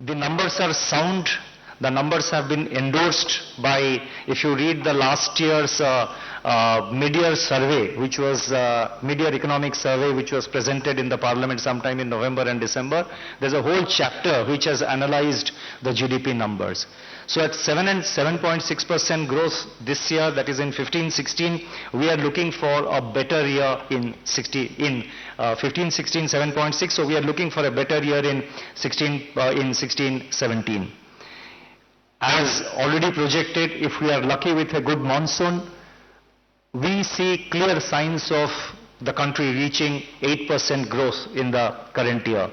The numbers are sound. The numbers have been endorsed by, if you read the last year's mid-year survey, which was mid-year economic survey, which was presented in the parliament sometime in November and December, there's a whole chapter which has analyzed the GDP numbers. So at 7.6% growth this year, that is in 15-16, we are looking for a better year in 15-16, 7.6. So we are looking for a better year in 16-17. As already projected, if we are lucky with a good monsoon, we see clear signs of the country reaching 8% growth in the current year.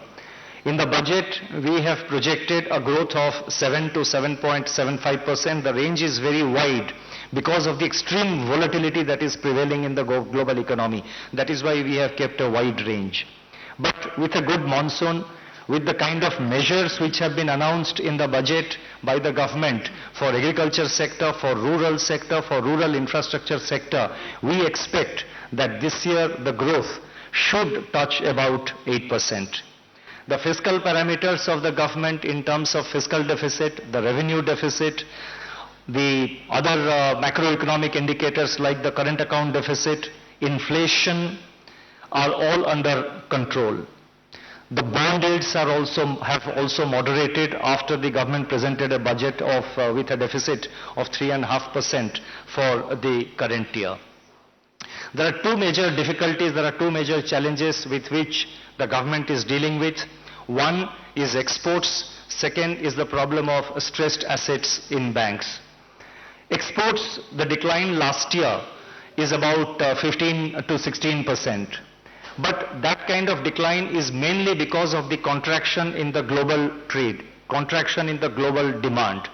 In the budget, we have projected a growth of 7 to 7.75%. The range is very wide because of the extreme volatility that is prevailing in the global economy. That is why we have kept a wide range. But with a good monsoon, with the kind of measures which have been announced in the budget by the government for agriculture sector, for rural infrastructure sector, we expect that this year the growth should touch about 8%. The fiscal parameters of the government in terms of fiscal deficit, the revenue deficit, the other macroeconomic indicators like the current account deficit, inflation are all under control. The bond yields have also moderated after the government presented a budget with a deficit of 3.5% for the current year. There are two major difficulties, there are two major challenges with which the government is dealing with. One is exports, second is the problem of stressed assets in banks. Exports, the decline last year is about 15 to 16%. But that kind of decline is mainly because of the contraction in the global trade, contraction in the global demand.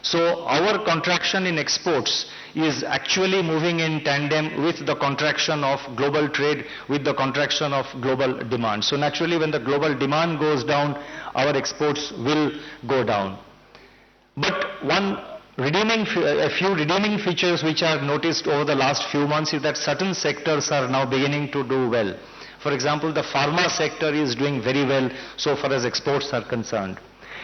So our contraction in exports is actually moving in tandem with the contraction of global trade, with the contraction of global demand. So naturally when the global demand goes down, our exports will go down. But a few redeeming features which I have noticed over the last few months is that certain sectors are now beginning to do well. For example, the pharma sector is doing very well so far as exports are concerned.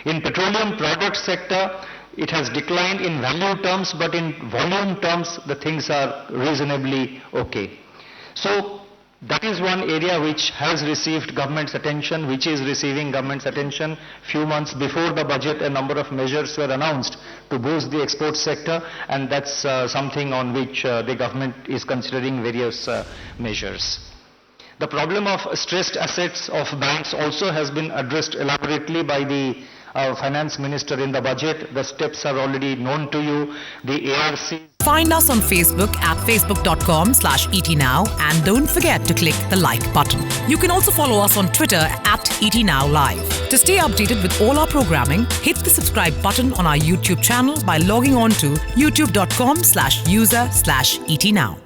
In petroleum product sector, it has declined in value terms, but in volume terms, the things are reasonably okay. So that is one area which has received government's attention, which is receiving government's attention. Few months before the budget, a number of measures were announced to boost the export sector, and that's something on which the government is considering various measures. The problem of stressed assets of banks also has been addressed elaborately by the finance minister in the budget. The steps are already known to you. The ARC. Find us on Facebook at facebook.com/etnow and don't forget to click the like button. You can also follow us on Twitter at etnowlive. To stay updated with all our programming, hit the subscribe button on our YouTube channel by logging on to youtube.com/user/etnow.